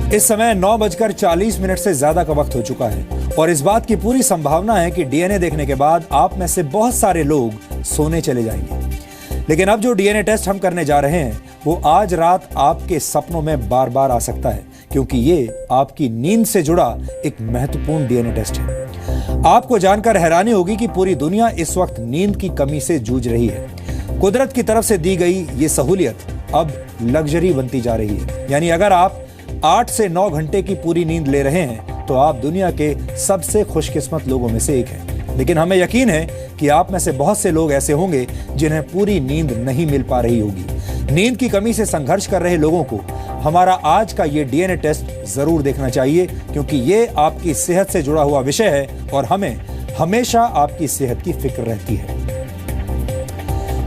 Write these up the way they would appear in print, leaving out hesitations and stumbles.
इस समय 9:40 से ज्यादा का वक्त हो चुका है और इस बात की पूरी संभावना है कि डीएनए देखने के बाद आप में से बहुत सारे लोग सोने चले जाएंगे। लेकिन अब जो डीएनए टेस्ट हम करने जा रहे हैं वो आज रात आपके सपनों में बार बार आ सकता है, क्योंकि ये आपकी नींद से जुड़ा एक महत्वपूर्ण डीएनए टेस्ट है। आपको जानकर हैरानी होगी कि पूरी दुनिया इस वक्त नींद की कमी से जूझ रही है। कुदरत की तरफ से दी गई ये सहूलियत अब लग्जरी बनती जा रही है। यानी अगर आप 8 से 9 घंटे की पूरी नींद ले रहे हैं तो आप दुनिया के सबसे खुशकिस्मत लोगों में से एक हैं। लेकिन हमें यकीन है कि आप में से बहुत से लोग ऐसे होंगे जिन्हें पूरी नींद नहीं मिल पा रही होगी। नींद की कमी से संघर्ष कर रहे लोगों को हमारा आज का ये डीएनए टेस्ट जरूर देखना चाहिए, क्योंकि ये आपकी सेहत से जुड़ा हुआ विषय है और हमें हमेशा आपकी सेहत की फिक्र रहती है।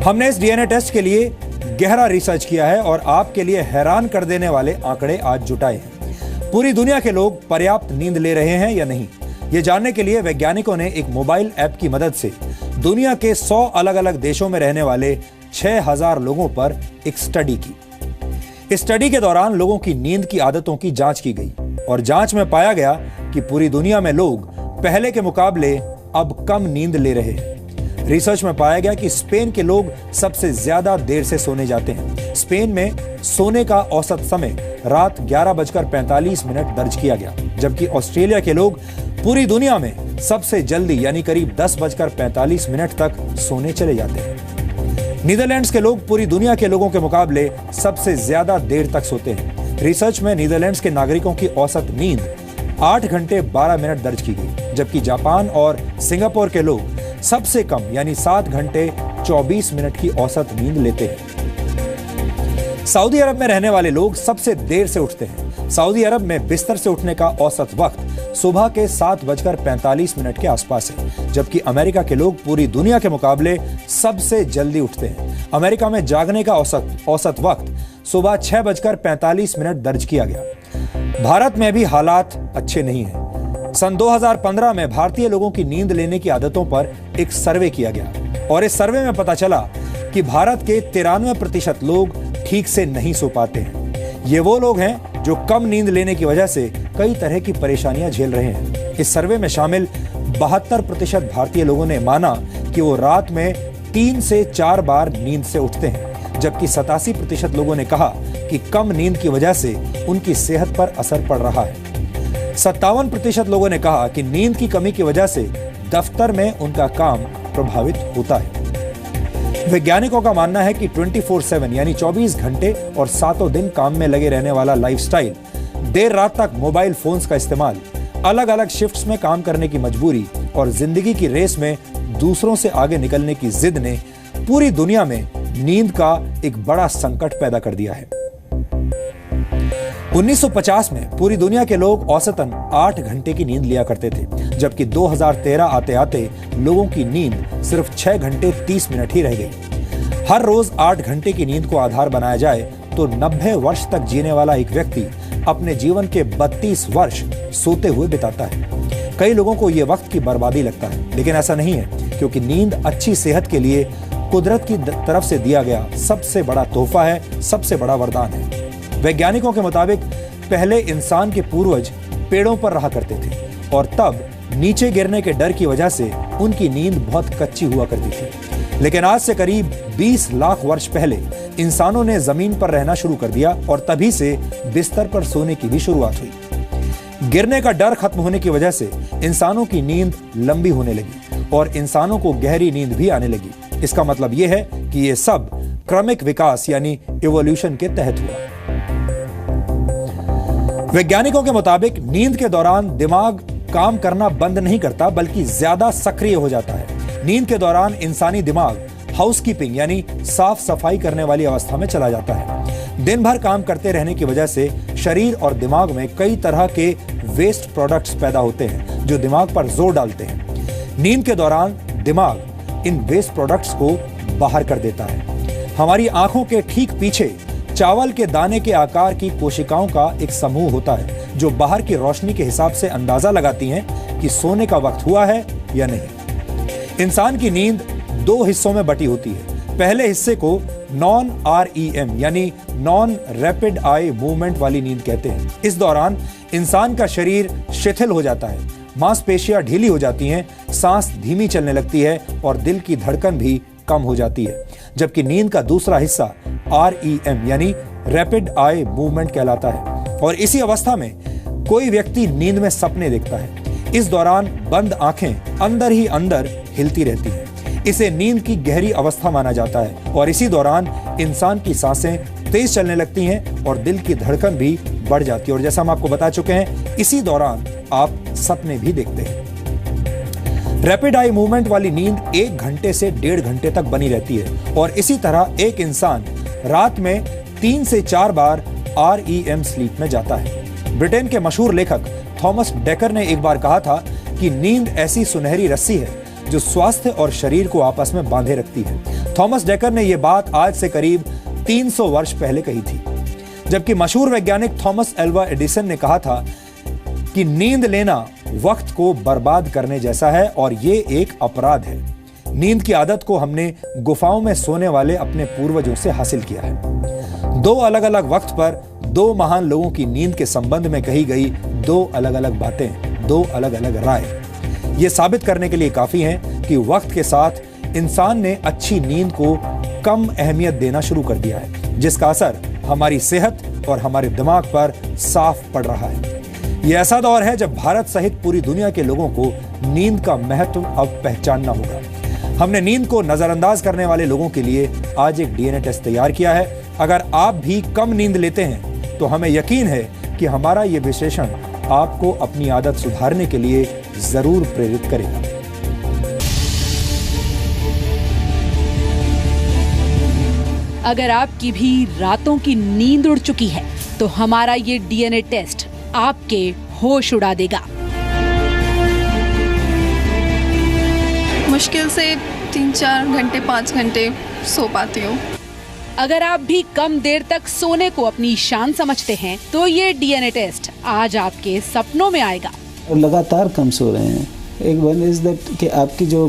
हमने इस डीएनए टेस्ट के लिए गहरा रिसर्च किया है और आपके लिए हैरान कर देने वाले आंकड़े आज जुटाए हैं। पूरी दुनिया के लोग पर्याप्त नींद ले रहे हैं या नहीं, ये जानने के लिए वैज्ञानिकों ने एक मोबाइल ऐप की मदद से दुनिया के 100 अलग अलग देशों में रहने वाले 6000 लोगों पर एक स्टडी की। इस स्टडी के दौरान लोगों की नींद की आदतों की जांच की गई और जांच में पाया गया कि पूरी दुनिया में लोग पहले के मुकाबले अब कम नींद ले रहे हैं। रिसर्च में पाया गया कि स्पेन के लोग सबसे ज्यादा देर से सोने जाते हैं। स्पेन में सोने का औसत समय रात 11:45 दर्ज किया गया, जबकि ऑस्ट्रेलिया के लोग पूरी दुनिया में सबसे जल्दी यानी करीब 10:45 तक सोने चले जाते हैं। नीदरलैंड्स के लोग पूरी दुनिया के लोगों के मुकाबले सबसे ज्यादा देर तक सोते हैं। रिसर्च में नीदरलैंड्स के नागरिकों की औसत नींद 8 घंटे 12 मिनट दर्ज की गई, जबकि जापान और सिंगापुर के लोग सबसे कम यानी 7 घंटे 24 मिनट की औसत नींद लेते हैं। सऊदी अरब में रहने वाले लोग सबसे देर से उठते हैं। सऊदी अरब में बिस्तर से उठने का औसत वक्त सुबह के 7:45 के आसपास है, जबकि अमेरिका के लोग पूरी दुनिया के मुकाबले सबसे जल्दी उठते हैं। अमेरिका में जागने का औसत वक्त सुबह 6:45 दर्ज किया गया। भारत में भी हालात अच्छे नहीं हैं। सन 2015 में भारतीय लोगों की नींद लेने की आदतों पर एक सर्वे किया गया और इस सर्वे में पता चला कि भारत के 93% लोग ठीक से नहीं सो पाते हैं। ये वो लोग हैं जो कम नींद लेने की वजह से कई तरह की परेशानियां झेल रहे हैं। इस सर्वे में शामिल 72% भारतीय लोगों ने माना कि वो रात में 3 से 4 बार नींद से उठते हैं, जबकि 87% लोगों ने कहा कि कम नींद की वजह से उनकी सेहत पर असर पड़ रहा है। 57% लोगों ने कहा कि नींद की कमी की वजह से दफ्तर में उनका काम प्रभावित होता है। वैज्ञानिकों का मानना है कि 24/7 यानी 24 घंटे और 7 दिन काम में लगे रहने वाला लाइफस्टाइल, देर रात तक मोबाइल फोन्स का इस्तेमाल, अलग अलग शिफ्ट्स में काम करने की मजबूरी और जिंदगी की रेस में दूसरों से आगे निकलने की जिद ने पूरी दुनिया में नींद का एक बड़ा संकट पैदा कर दिया है। 1950 में पूरी दुनिया के लोग औसतन 8 घंटे की नींद लिया करते थे, जबकि 2013 आते आते लोगों की नींद सिर्फ 6 घंटे 30 मिनट ही रह गई। हर रोज 8 घंटे की नींद को आधार बनाया जाए तो 90 वर्ष तक जीने वाला एक व्यक्ति अपने जीवन के 32 वर्ष सोते हुए बिताता है। कई लोगों को यह वक्त की बर्बादी लगता है, लेकिन ऐसा नहीं है, क्योंकि नींद अच्छी सेहत के लिए कुदरत की तरफ से दिया गया सबसे बड़ा तोहफा है, सबसे बड़ा वरदान है। वैज्ञानिकों के मुताबिक पहले इंसान के पूर्वज पेड़ों पर रहा करते थे और तब नीचे गिरने के डर की वजह से उनकी नींद बहुत कच्ची हुआ करती थी। लेकिन आज से करीब 20 लाख वर्ष पहले इंसानों ने जमीन पर रहना शुरू कर दिया और तभी से बिस्तर पर सोने की भी शुरुआत हुई। गिरने का डर खत्म होने की वजह से इंसानों की नींद लंबी होने लगी और इंसानों को गहरी नींद भी आने लगी। इसका मतलब यह है कि यह सब क्रमिक विकास यानी इवोल्यूशन के तहत हुआ। वैज्ञानिकों के मुताबिक नींद के दौरान दिमाग काम करना बंद नहीं करता, बल्कि ज्यादा सक्रिय हो जाता है। नींद के दौरान इंसानी दिमाग हाउसकीपिंग यानी साफ सफाई करने वाली अवस्था में चला जाता है। दिन भर काम करते रहने की वजह से शरीर और दिमाग में कई तरह के वेस्ट प्रोडक्ट्स पैदा होते हैं जो दिमाग पर जोर डालते हैं। नींद के दौरान दिमाग इन वेस्ट प्रोडक्ट्स को बाहर कर देता है। हमारी आंखों के ठीक पीछे चावल के दाने के आकार की कोशिकाओं का एक समूह होता है जो बाहर की रोशनी के हिसाब से अंदाजा लगाती हैं कि सोने का वक्त हुआ है या नहीं। इंसान की नींद 2 हिस्सों में बटी होती है। पहले हिस्से को नॉन REM यानी नॉन रैपिड आई मूवमेंट वाली नींद कहते हैं। इस दौरान इंसान का शरीर शिथिल हो जाता है, मांसपेशियां ढीली हो जाती हैं, सांस धीमी चलने लगती है और दिल की धड़कन भी कम हो जाती है। जबकि नींद का दूसरा हिस्सा REM यानी रैपिड आई मूवमेंट कहलाता है और इसी अवस्था में कोई व्यक्ति नींद में सपने देखता है। इस दौरान बंद आंखें अंदर ही अंदर हिलती रहती हैं। इसे नींद की गहरी अवस्था माना जाता है और इसी दौरान इंसान की सांसें तेज चलने लगती हैं और दिल की धड़कन भी बढ़ जाती है। और जैसा हम आपको बता चुके हैं, इसी दौरान आप सपने भी देखते हैं। रैपिड आई मूवमेंट वाली नींद 1 घंटे से 1.5 घंटे तक बनी रहती है और इसी तरह एक इंसान रात में 3 से 4 बार REM स्लीप में जाता है। ब्रिटेन के मशहूर लेखक थॉमस डेकर ने एक बार कहा था कि नींद ऐसी सुनहरी रस्सी है जो स्वास्थ्य और शरीर को आपस में बांधे रखती है। थॉमस डेकर ने यह बात आज से करीब 300 वर्ष पहले कही थी, जबकि मशहूर वैज्ञानिक थॉमस एल्वा एडिसन ने कहा था कि नींद लेना वक्त को बर्बाद करने जैसा है और ये एक अपराध है। नींद की आदत को हमने गुफाओं में सोने वाले अपने पूर्वजों से हासिल किया है। 2 अलग अलग वक्त पर 2 महान लोगों की नींद के संबंध में कही गई 2 अलग अलग बातें, 2 अलग अलग राय ये साबित करने के लिए काफी हैं कि वक्त के साथ इंसान ने अच्छी नींद को कम अहमियत देना शुरू कर दिया है, जिसका असर हमारी सेहत और हमारे दिमाग पर साफ पड़ रहा है। ये ऐसा दौर है जब भारत सहित पूरी दुनिया के लोगों को नींद का महत्व अब पहचानना होगा। हमने नींद को नजरअंदाज करने वाले लोगों के लिए आज एक DNA टेस्ट तैयार किया है। अगर आप भी कम नींद लेते हैं तो हमें यकीन है कि हमारा ये विश्लेषण आपको अपनी आदत सुधारने के लिए जरूर प्रेरित करेगा। अगर आपकी भी रातों की नींद उड़ चुकी है तो हमारा ये DNA टेस्ट आपके होश उड़ा देगा। मुश्किल से 3-4 घंटे 5 घंटे सो पाती हूँ। अगर आप भी कम देर तक सोने को अपनी शान समझते हैं तो ये DNA टेस्ट आज आपके सपनों में आएगा। लगातार कम सो रहे हैं। एक वन इज दैट कि आपकी जो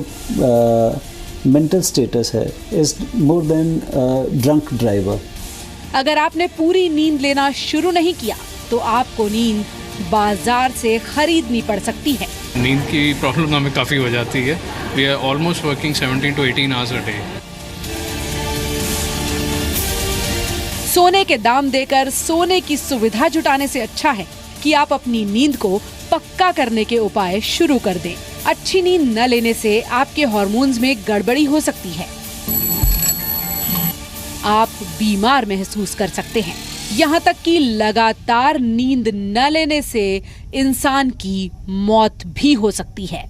मेंटल स्टेटस है is more than drunk driver. अगर आपने पूरी नींद लेना शुरू नहीं किया तो आपको नींद बाजार से खरीदनी पड़ सकती है। नींद की प्रॉब्लम हमें काफ़ी हो जाती है। We are almost working 17 to 18 hours a day। सोने के दाम देकर सोने की सुविधा जुटाने से अच्छा है कि आप अपनी नींद को पक्का करने के उपाय शुरू कर दें। अच्छी नींद न लेने से आपके हार्मोन्स में गड़बड़ी हो सकती है। आप बीमार महसूस कर सकते हैं। यहाँ तक कि लगातार नींद न लेने से इंसान की मौत भी हो सकती है।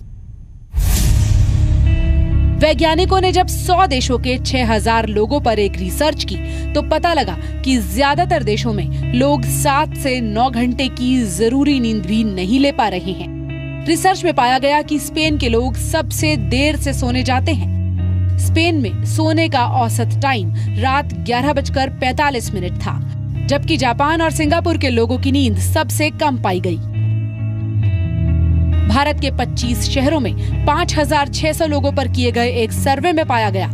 वैज्ञानिकों ने जब 100 देशों के 6000 लोगों पर एक रिसर्च की तो पता लगा कि ज्यादातर देशों में लोग 7 से 9 घंटे की जरूरी नींद भी नहीं ले पा रहे हैं। रिसर्च में पाया गया कि स्पेन के लोग सबसे देर से सोने जाते हैं। स्पेन में सोने का औसत टाइम रात 11:45 था, जबकि जापान और सिंगापुर के लोगों की नींद सबसे कम पाई गई। भारत के 25 शहरों में 5600 लोगों पर किए गए एक सर्वे में पाया गया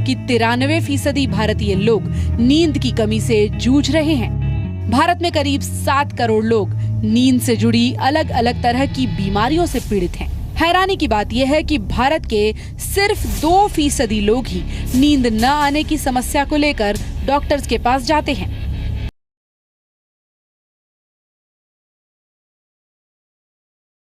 कि 93% भारतीय लोग नींद की कमी से जूझ रहे हैं। भारत में करीब 7 करोड़ लोग नींद से जुड़ी अलग अलग तरह की बीमारियों से पीड़ित हैं। हैरानी की बात यह है कि भारत के सिर्फ 2% लोग ही नींद न आने की समस्या को लेकर डॉक्टर्स के पास जाते हैं।